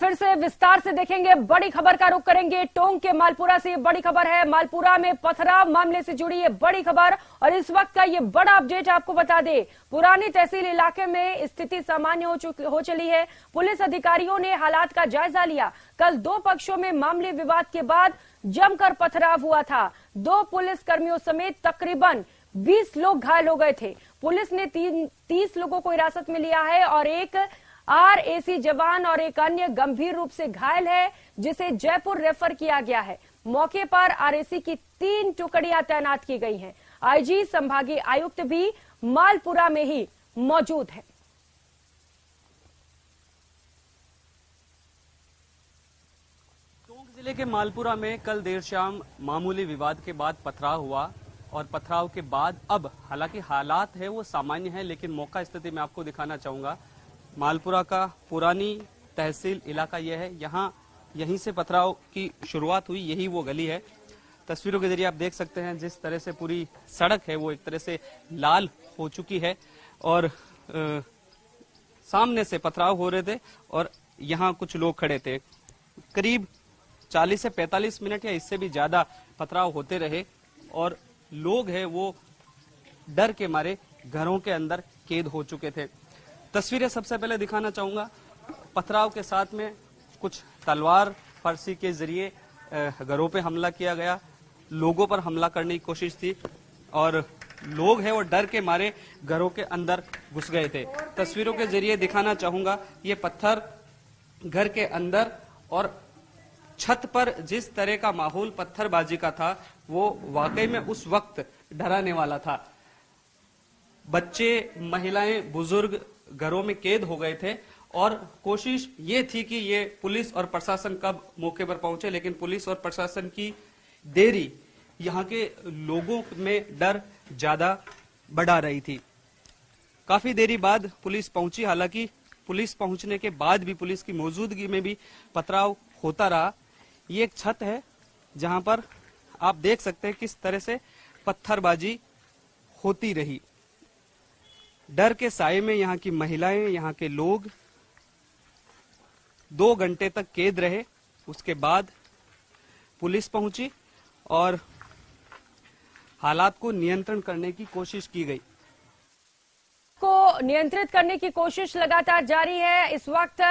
फिर से विस्तार से देखेंगे, बड़ी खबर का रुख करेंगे। टोंक के मालपुरा से ये बड़ी खबर है। मालपुरा में पथराव मामले से जुड़ी ये बड़ी खबर और इस वक्त का ये बड़ा अपडेट आपको बता दें। पुरानी तहसील इलाके में स्थिति सामान्य हो चली है। पुलिस अधिकारियों ने हालात का जायजा लिया। कल दो पक्षों में मामले विवाद के बाद जमकर पथराव हुआ था। दो पुलिस कर्मियों समेत तकरीबन 20 लोग घायल हो गए थे। पुलिस ने 30 लोगों को हिरासत में लिया है और एक आरएसी जवान और एक अन्य गंभीर रूप से घायल है, जिसे जयपुर रेफर किया गया है। मौके पर आरएसी की 3 टुकड़ियां तैनात की गई हैं। आईजी संभागीय आयुक्त भी मालपुरा में ही मौजूद है। टोंक जिले के मालपुरा में कल देर शाम मामूली विवाद के बाद पथराव हुआ और पथराव के बाद अब हालांकि हालात है वो सामान्य है, लेकिन मौका स्थिति में आपको दिखाना चाहूंगा। मालपुरा का पुरानी तहसील इलाका यह है, यहीं से पथराव की शुरुआत हुई, यही वो गली है। तस्वीरों के जरिए आप देख सकते हैं जिस तरह से पूरी सड़क है वो एक तरह से लाल हो चुकी है और सामने से पथराव हो रहे थे और यहाँ कुछ लोग खड़े थे। करीब 40 से 45 मिनट या इससे भी ज्यादा पथराव होते रहे और लोग हैं वो डर के मारे घरों के अंदर कैद हो चुके थे। तस्वीरें सबसे पहले दिखाना चाहूंगा। पथराव के साथ में कुछ तलवार फर्सी के जरिए घरों पे हमला किया गया, लोगों पर हमला करने की कोशिश थी और लोग हैं वो डर के मारे घरों के अंदर घुस गए थे। तस्वीरों के जरिए दिखाना चाहूंगा, ये पत्थर घर के अंदर और छत पर जिस तरह का माहौल पत्थरबाजी का था वो वाकई में उस वक्त डराने वाला था। बच्चे, महिलाएं, बुजुर्ग घरों में कैद हो गए थे और कोशिश ये थी कि ये पुलिस और प्रशासन कब मौके पर पहुंचे, लेकिन पुलिस और प्रशासन की देरी यहाँ के लोगों में डर ज्यादा बढ़ा रही थी। काफी देरी बाद पुलिस पहुंची, हालांकि पुलिस पहुंचने के बाद भी पुलिस की मौजूदगी में भी पथराव होता रहा। ये एक छत है जहां पर आप देख सकते हैं किस तरह से पत्थरबाजी होती रही। डर के साए में यहाँ की महिलाएं, यहाँ के लोग 2 घंटे तक कैद रहे। उसके बाद पुलिस पहुंची और हालात को नियंत्रण करने की कोशिश की गई। को नियंत्रित करने की कोशिश लगातार जारी है। इस वक्त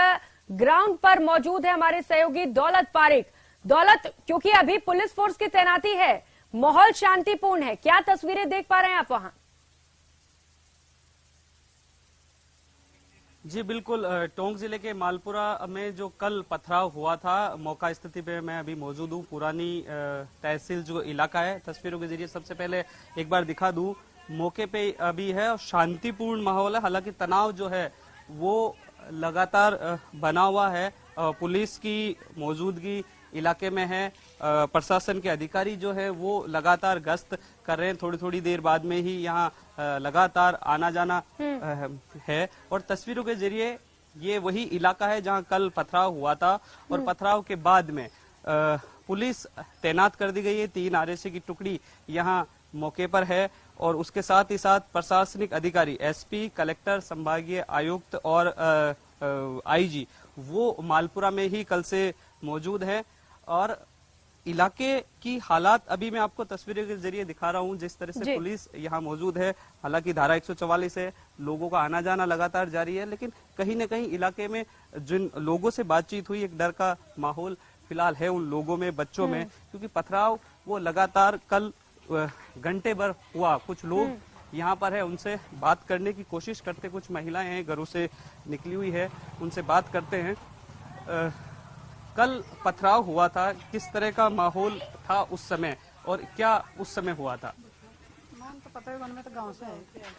ग्राउंड पर मौजूद है हमारे सहयोगी दौलत पारिक। दौलत, क्योंकि अभी पुलिस फोर्स की तैनाती है, माहौल शांतिपूर्ण है, क्या तस्वीरें देख पा रहे हैं आप वहां? जी बिल्कुल, टोंक जिले के मालपुरा में जो कल पथराव हुआ था, मौका स्थिति पे मैं अभी मौजूद हूँ। पुरानी तहसील जो इलाका है, तस्वीरों के जरिए सबसे पहले एक बार दिखा दूं, मौके पे अभी है और शांतिपूर्ण माहौल है। हालांकि तनाव जो है वो लगातार बना हुआ है। पुलिस की मौजूदगी इलाके में है, प्रशासन के अधिकारी जो है वो लगातार गश्त कर रहे हैं। थोड़ी थोड़ी देर बाद में ही यहाँ लगातार आना जाना है और तस्वीरों के जरिए ये वही इलाका है जहाँ कल पथराव हुआ था और पथराव के बाद में पुलिस तैनात कर दी गई है। 3 आरएसी की टुकड़ी यहाँ मौके पर है और उसके साथ ही साथ प्रशासनिक अधिकारी, एसपी, कलेक्टर, संभागीय आयुक्त और आईजी वो मालपुरा में ही कल से मौजूद है। और इलाके की हालात अभी मैं आपको तस्वीरों के जरिए दिखा रहा हूं, जिस तरह से पुलिस यहाँ मौजूद है। हालांकि धारा 144 है, लोगों का आना जाना लगातार जारी है, लेकिन कहीं न कहीं इलाके में जिन लोगों से बातचीत हुई, एक डर का माहौल फिलहाल है उन लोगों में, बच्चों में, क्योंकि पथराव वो लगातार कल घंटे भर हुआ। कुछ लोग यहाँ पर है, उनसे बात करने की कोशिश करते, कुछ महिलाएं हैं घरों से निकली हुई है, उनसे बात करते हैं। कल पथराव हुआ था, किस तरह का माहौल था उस समय और क्या उस समय हुआ था? तो पता है, में तो गांव से है।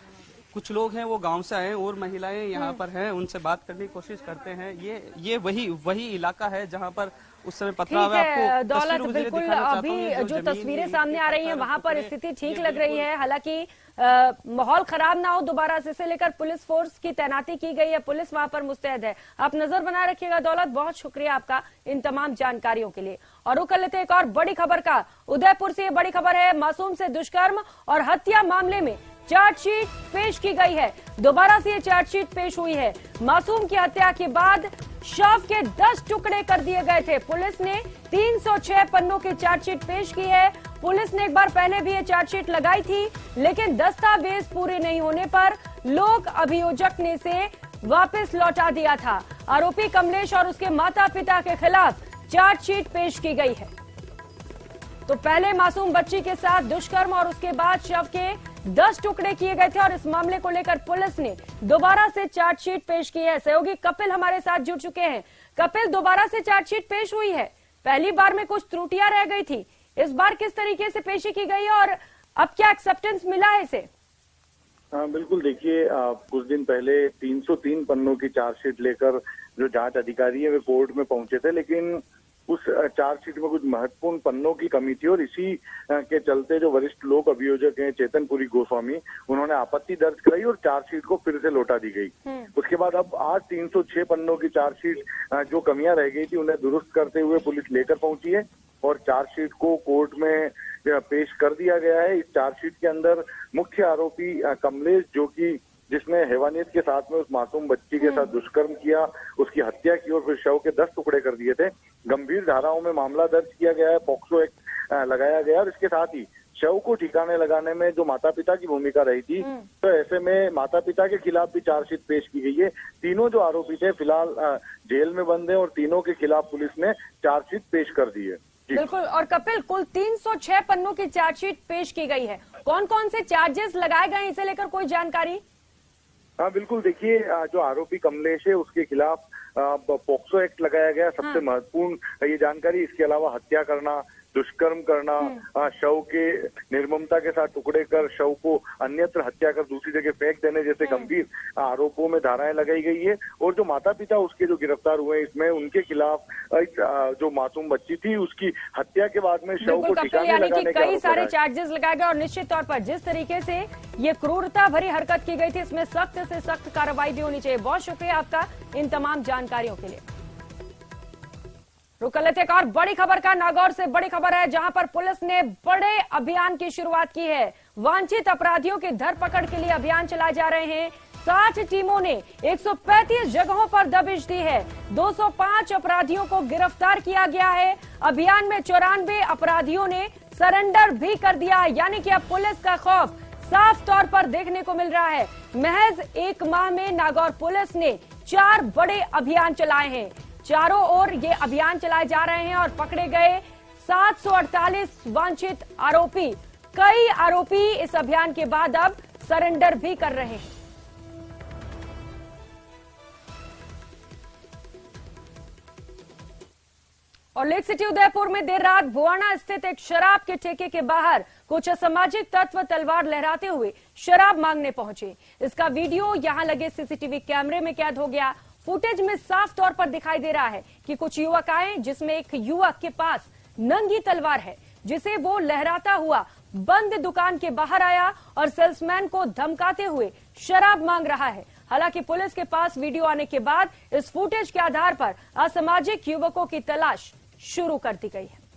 कुछ लोग हैं वो गांव से आए और महिलाएं यहाँ पर हैं, उनसे बात करने की कोशिश करते हैं। ये वही इलाका है जहां पर उस समय पथराव है। आपको दौलत, बिल्कुल अभी जो तस्वीरें सामने आ रही हैं वहां पर स्थिति ठीक लग रही है। हालांकि माहौल खराब ना हो दोबारा से, इसे लेकर पुलिस फोर्स की तैनाती की गई है, पुलिस वहां पर मुस्तैद है। आप नजर बनाए रखिएगा। दौलत, बहुत शुक्रिया आपका इन तमाम जानकारियों के लिए। और रुक कर लेते हैं एक और बड़ी खबर का। उदयपुर से ये बड़ी खबर है। मासूम से दुष्कर्म और हत्या मामले में चार्जशीट पेश की गई है। दोबारा से ये चार्जशीट पेश हुई है। मासूम की हत्या के बाद शव के 10 टुकड़े कर दिए गए थे। पुलिस ने 306 पन्नों की चार्जशीट पेश की है। पुलिस ने एक बार पहले भी ये चार्जशीट लगाई थी, लेकिन दस्तावेज पूरे नहीं होने पर लोक अभियोजक ने इसे वापस लौटा दिया था। आरोपी कमलेश और उसके माता पिता के खिलाफ चार्जशीट पेश की गई है। तो पहले मासूम बच्ची के साथ दुष्कर्म और उसके बाद शव के 10 टुकड़े किए गए थे और इस मामले को लेकर पुलिस ने दोबारा से चार्जशीट पेश की है। सहयोगी कपिल हमारे साथ जुड़ चुके हैं। कपिल, दोबारा से चार्जशीट पेश हुई है। पहली बार में कुछ त्रुटियां रह गई थी, इस बार किस तरीके से पेशी की गई है और अब क्या एक्सेप्टेंस मिला है इसे? बिल्कुल, देखिए कुछ दिन पहले 303 पन्नों की चार्जशीट लेकर जो जांच अधिकारी है वे कोर्ट में पहुंचे थे, लेकिन उस चार्जशीट में कुछ महत्वपूर्ण पन्नों की कमी थी और इसी के चलते जो वरिष्ठ लोक अभियोजक हैं चेतनपुरी गोस्वामी, उन्होंने आपत्ति दर्ज कराई और चार्जशीट को फिर से लौटा दी गई। उसके बाद अब आज 306 पन्नों की चार्जशीट जो कमियां रह गई थी उन्हें दुरुस्त करते हुए पुलिस लेकर पहुंची है और चार्जशीट को कोर्ट में पेश कर दिया गया है। इस चार्जशीट के अंदर मुख्य आरोपी कमलेश, जो कि जिसने हैवानियत के साथ में उस मासूम बच्ची के साथ दुष्कर्म किया, उसकी हत्या की और फिर शव के 10 टुकड़े कर दिए थे, गंभीर धाराओं में मामला दर्ज किया गया है, पॉक्सो एक्ट लगाया गया और इसके साथ ही शव को ठिकाने लगाने में जो माता पिता की भूमिका रही थी, तो ऐसे में माता पिता के खिलाफ भी चार्जशीट पेश की गई है। तीनों जो आरोपी थे फिलहाल जेल में बंद हैं और तीनों के खिलाफ पुलिस ने चार्जशीट पेश कर दी है। बिल्कुल। और कपिल, कुल 306 पन्नों की चार्जशीट पेश की गई है। कौन कौन से चार्जेस लगाए गए हैं, इसे लेकर कोई जानकारी? हाँ बिल्कुल, देखिए जो आरोपी कमलेश है उसके खिलाफ पॉक्सो एक्ट लगाया गया, सबसे महत्वपूर्ण ये जानकारी। इसके अलावा हत्या करना, दुष्कर्म करना, शव के निर्ममता के साथ टुकड़े कर शव को अन्यत्र हत्या कर दूसरी जगह फेंक देने जैसे गंभीर आरोपों में धाराएं लगाई गई है। और जो माता पिता उसके जो गिरफ्तार हुए इसमें उनके खिलाफ जो मासूम बच्ची थी उसकी हत्या के बाद में शव को ठिकाने लगाने के कई सारे चार्जेस लगाए गए और निश्चित तौर पर जिस तरीके से ये क्रूरता भरी हरकत की गई थी इसमें सख्त से सख्त कार्रवाई भी होनी चाहिए। बहुत शुक्रिया आपका इन तमाम जानकारियों के लिए। रुक लेते एक और बड़ी खबर का। नागौर से बड़ी खबर है जहां पर पुलिस ने बड़े अभियान की शुरुआत की है। वांछित अपराधियों की धरपकड़ के लिए अभियान चलाए जा रहे हैं। 60 टीमों ने 135 जगहों पर दबिश दी है। 205 अपराधियों को गिरफ्तार किया गया है। अभियान में 94 अपराधियों ने सरेंडर भी कर दिया, यानी कि अब पुलिस का खौफ साफ तौर पर देखने को मिल रहा है। महज एक माह में नागौर पुलिस ने 4 बड़े अभियान चलाए हैं। चारों ओर ये अभियान चलाए जा रहे हैं और पकड़े गए 748 वांछित आरोपी। कई आरोपी इस अभियान के बाद अब सरेंडर भी कर रहे हैं। और लेक सिटी उदयपुर में देर रात भुआना स्थित एक शराब के ठेके के बाहर कुछ असामाजिक तत्व तलवार लहराते हुए शराब मांगने पहुंचे। इसका वीडियो यहां लगे सीसीटीवी कैमरे में कैद हो गया। फुटेज में साफ तौर पर दिखाई दे रहा है कि कुछ युवक आए, जिसमें एक युवक के पास नंगी तलवार है, जिसे वो लहराता हुआ बंद दुकान के बाहर आया और सेल्समैन को धमकाते हुए शराब मांग रहा है। हालांकि पुलिस के पास वीडियो आने के बाद इस फुटेज के आधार पर असामाजिक युवकों की तलाश शुरू कर दी गई है।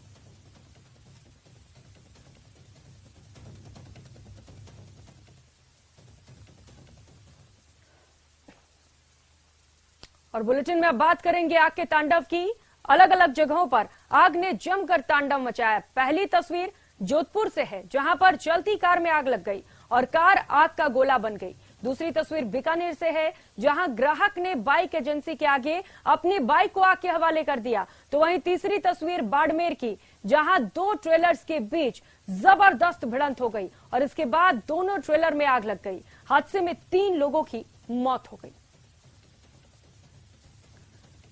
और बुलेटिन में अब बात करेंगे आग के तांडव की। अलग अलग जगहों पर आग ने जमकर तांडव मचाया। पहली तस्वीर जोधपुर से है, जहां पर चलती कार में आग लग गई और कार आग का गोला बन गई। दूसरी तस्वीर बीकानेर से है, जहां ग्राहक ने बाइक एजेंसी के आगे अपनी बाइक को आग के हवाले कर दिया। तो वहीं तीसरी तस्वीर बाड़मेर की, जहां 2 ट्रेलर्स के बीच जबरदस्त भिड़ंत हो गई और इसके बाद दोनों ट्रेलर में आग लग गई। हादसे में 3 लोगों की मौत हो गई।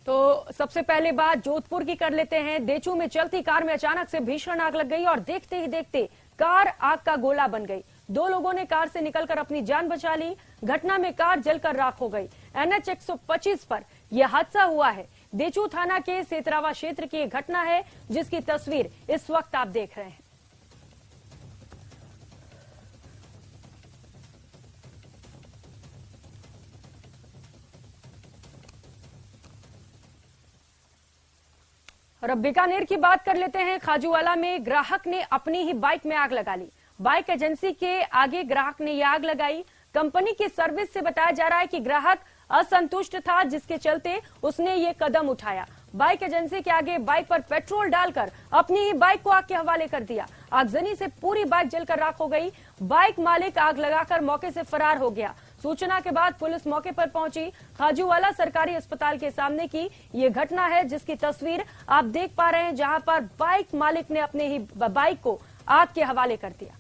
तो सबसे पहले बात जोधपुर की कर लेते हैं। देचू में चलती कार में अचानक से भीषण आग लग गई और देखते ही देखते कार आग का गोला बन गई। 2 लोगों ने कार से निकलकर अपनी जान बचा ली। घटना में कार जलकर राख हो गई। NH 125 पर यह हादसा हुआ है। देचू थाना के सेतरावा क्षेत्र की एक घटना है, जिसकी तस्वीर इस वक्त आप देख रहे हैं। और अब बीकानेर की बात कर लेते हैं। खाजूवाला में ग्राहक ने अपनी ही बाइक में आग लगा ली। बाइक एजेंसी के आगे ग्राहक ने यह आग लगाई। कंपनी की सर्विस से बताया जा रहा है कि ग्राहक असंतुष्ट था, जिसके चलते उसने ये कदम उठाया। बाइक एजेंसी के आगे बाइक पर पेट्रोल डालकर अपनी ही बाइक को आग के हवाले कर दिया। आगजनी से पूरी बाइक जलकर राख हो गई। बाइक मालिक आग लगाकर मौके से फरार हो गया। सूचना के बाद पुलिस मौके पर पहुंची। खाजूवाला सरकारी अस्पताल के सामने की ये घटना है, जिसकी तस्वीर आप देख पा रहे हैं, जहां पर बाइक मालिक ने अपने ही बाइक को आग के हवाले कर दिया।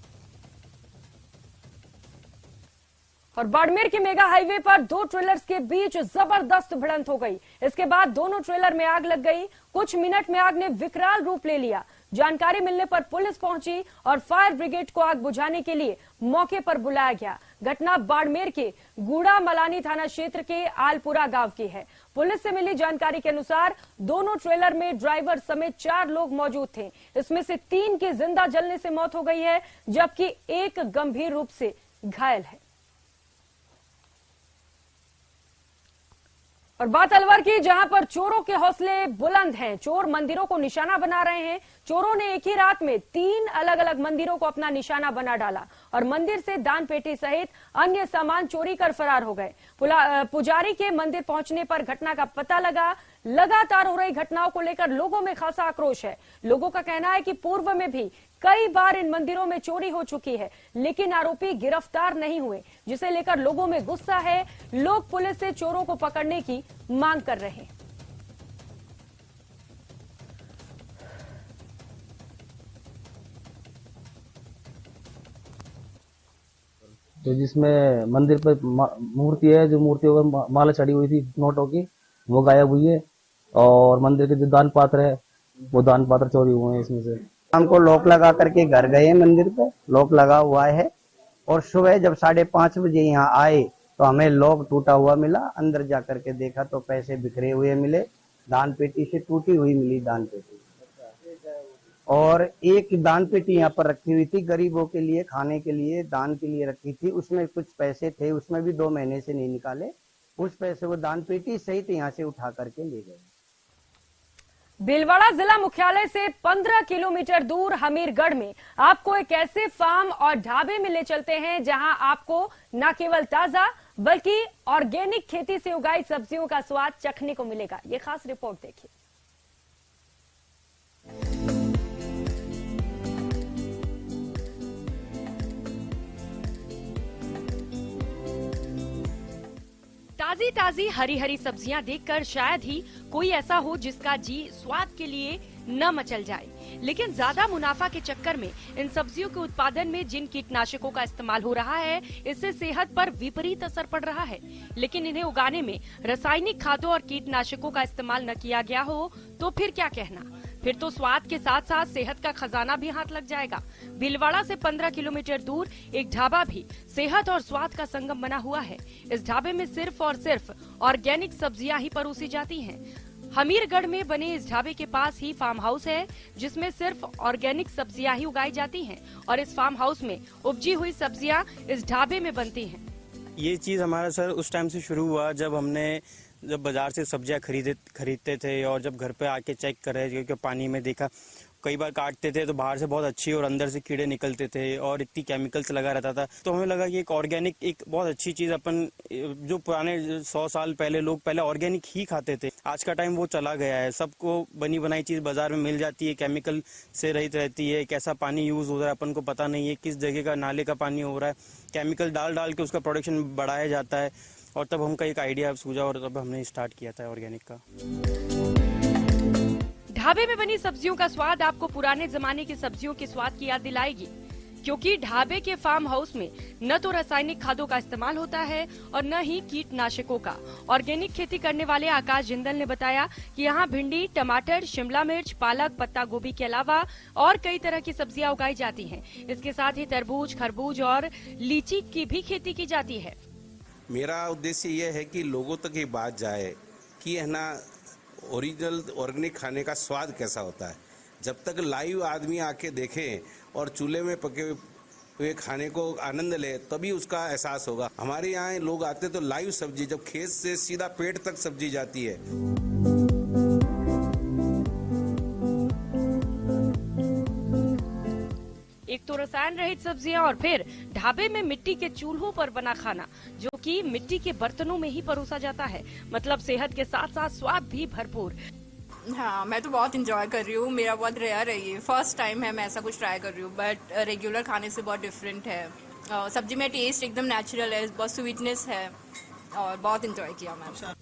और बाड़मेर के मेगा हाईवे पर दो ट्रेलर्स के बीच जबरदस्त भिड़ंत हो गई। इसके बाद दोनों ट्रेलर में आग लग गई। कुछ मिनट में आग ने विकराल रूप ले लिया। जानकारी मिलने पर पुलिस पहुंची और फायर ब्रिगेड को आग बुझाने के लिए मौके पर बुलाया गया। घटना बाड़मेर के गूड़ा मलानी थाना क्षेत्र के आलपुरा गांव की है। पुलिस से मिली जानकारी के अनुसार दोनों ट्रेलर में ड्राइवर समेत 4 लोग मौजूद थे। इसमें से 3 की जिंदा जलने से मौत हो गई है, जबकि 1 गंभीर रूप से घायल है। और बात अलवर की, जहां पर चोरों के हौसले बुलंद हैं। चोर मंदिरों को निशाना बना रहे हैं। चोरों ने एक ही रात में 3 अलग अलग मंदिरों को अपना निशाना बना डाला और मंदिर से दान पेटी सहित अन्य सामान चोरी कर फरार हो गए। पुजारी के मंदिर पहुंचने पर घटना का पता लगा। लगातार हो रही घटनाओं को लेकर लोगों में खासा आक्रोश है। लोगों का कहना है कि पूर्व में भी कई बार इन मंदिरों में चोरी हो चुकी है, लेकिन आरोपी गिरफ्तार नहीं हुए, जिसे लेकर लोगों में गुस्सा है। लोग पुलिस से चोरों को पकड़ने की मांग कर रहे हैं। तो जिसमें मंदिर पर मूर्ति है, जो मूर्तियों पर माला चढ़ी हुई थी नोटों की, वो गायब हुई है। और मंदिर के जो दान पात्र है, वो दान पात्र चोरी हुए हैं इसमें से। हमको लॉक लगा करके घर गए, मंदिर पे लॉक लगा हुआ है। और सुबह जब 5:30 बजे यहाँ आए तो हमें लॉक टूटा हुआ मिला। अंदर जा करके देखा तो पैसे बिखरे हुए मिले। दान पेटी से टूटी हुई मिली दान पेटी। और एक दान पेटी यहाँ पर रखी हुई थी, गरीबों के लिए खाने के लिए दान के लिए रखी थी। उसमें कुछ पैसे थे, उसमें भी 2 महीने से नहीं निकाले। उस पैसे को दान पेटी सहित यहाँ से उठा करके ले गए। भीलवाड़ा जिला मुख्यालय से 15 किलोमीटर दूर हमीरगढ़ में आपको एक ऐसे फार्म और ढाबे में ले चलते हैं, जहां आपको न केवल ताजा बल्कि ऑर्गेनिक खेती से उगाई सब्जियों का स्वाद चखने को मिलेगा। ये खास रिपोर्ट देखिए। ताजी ताजी हरी हरी सब्जियां देखकर शायद ही कोई ऐसा हो जिसका जी स्वाद के लिए न मचल जाए, लेकिन ज्यादा मुनाफा के चक्कर में इन सब्जियों के उत्पादन में जिन कीटनाशकों का इस्तेमाल हो रहा है, इससे सेहत पर विपरीत असर पड़ रहा है। लेकिन इन्हें उगाने में रासायनिक खादों और कीटनाशकों का इस्तेमाल न किया गया हो तो फिर क्या कहना। फिर तो स्वाद के साथ साथ सेहत का खजाना भी हाथ लग जाएगा। भीलवाड़ा से 15 किलोमीटर दूर एक ढाबा भी सेहत और स्वाद का संगम बना हुआ है। इस ढाबे में सिर्फ और सिर्फ ऑर्गेनिक सब्जियां ही परोसी जाती हैं। हमीरगढ़ में बने इस ढाबे के पास ही फार्म हाउस है, जिसमें सिर्फ ऑर्गेनिक सब्जियां ही उगाई जाती हैं और इस फार्म हाउस में उपजी हुई सब्जियां इस ढाबे में बनती हैं। ये चीज़ हमारा सर उस टाइम से शुरू हुआ जब बाजार से सब्जियां खरीदते थे और जब घर पे आके चेक कर रहे थे, क्योंकि पानी में देखा कई बार काटते थे तो बाहर से बहुत अच्छी और अंदर से कीड़े निकलते थे और इतनी केमिकल्स लगा रहता था। तो हमें लगा कि एक ऑर्गेनिक एक बहुत अच्छी चीज, अपन जो पुराने 100 साल पहले लोग पहले ऑर्गेनिक ही खाते थे, आज का टाइम वो चला गया है। सबको बनी बनाई चीज बाजार में मिल जाती है, केमिकल से रहित रहती है। कैसा पानी यूज हो रहा है अपन को पता नहीं है, किस जगह का नाले का पानी हो रहा है, केमिकल डाल के उसका प्रोडक्शन बढ़ाया जाता है। और तब हमका एक आइडिया सूझा और तब हमने स्टार्ट किया था ऑर्गेनिक का। ढाबे में बनी सब्जियों का स्वाद आपको पुराने जमाने की सब्जियों के स्वाद की याद दिलाएगी, क्योंकि ढाबे के फार्म हाउस में न तो रासायनिक खादों का इस्तेमाल होता है और न ही कीटनाशकों का। ऑर्गेनिक खेती करने वाले आकाश जिंदल ने बताया कि यहाँ भिंडी, टमाटर, शिमला मिर्च, पालक, पत्ता गोभी के अलावा और कई तरह की सब्जियां उगाई जाती हैं। इसके साथ ही तरबूज, खरबूज और लीची की भी खेती की जाती है। मेरा उद्देश्य यह है कि लोगों तक ये बात जाए कि है ना, ओरिजिनल ऑर्गेनिक खाने का स्वाद कैसा होता है। जब तक लाइव आदमी आके देखे और चूल्हे में पके हुए खाने को आनंद ले, तभी उसका एहसास होगा। हमारे यहाँ लोग आते तो लाइव सब्जी, जब खेत से सीधा पेट तक सब्जी जाती है। एक तो रसायन रहित सब्जियां और फिर ढाबे में मिट्टी के चूल्हों पर बना खाना, जो कि मिट्टी के बर्तनों में ही परोसा जाता है। मतलब सेहत के साथ साथ स्वाद भी भरपूर। हाँ, मैं तो बहुत इंजॉय कर रही हूँ। मेरा बहुत रेयर है ये, फर्स्ट टाइम है मैं ऐसा कुछ ट्राई कर रही हूँ, बट रेगुलर खाने से बहुत डिफरेंट है। सब्जी में टेस्ट एकदम नेचुरल है, बहुत स्वीटनेस है और बहुत इंजॉय किया मैंने।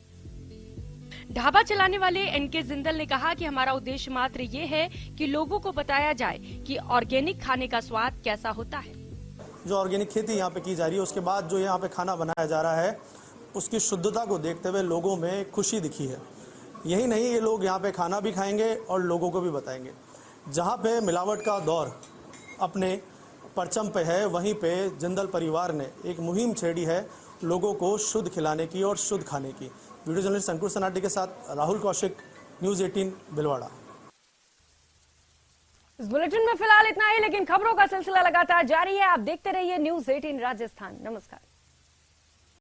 ढाबा चलाने वाले एनके जिंदल ने कहा कि हमारा उद्देश्य मात्र ये है कि लोगों को बताया जाए कि ऑर्गेनिक खाने का स्वाद कैसा होता है। जो ऑर्गेनिक खेती यहाँ पे की जा रही है, उसके बाद जो यहाँ पे खाना बनाया जा रहा है, उसकी शुद्धता को देखते हुए लोगों में खुशी दिखी है। यही नहीं, ये लोग यहाँ पे खाना भी खाएंगे और लोगों को भी बताएंगे। जहाँ पे मिलावट का दौर अपने परचम पे है, वहीं पे जिंदल परिवार ने एक मुहिम छेड़ी है लोगों को शुद्ध खिलाने की और शुद्ध खाने की। वीडियो जर्नलिस्ट अंकुर सनाटी के साथ राहुल कौशिक, न्यूज़ 18 भिलवाड़ा। इस बुलेटिन में फिलहाल इतना ही, लेकिन खबरों का सिलसिला लगातार जारी है। आप देखते रहिए न्यूज़ 18 राजस्थान। नमस्कार।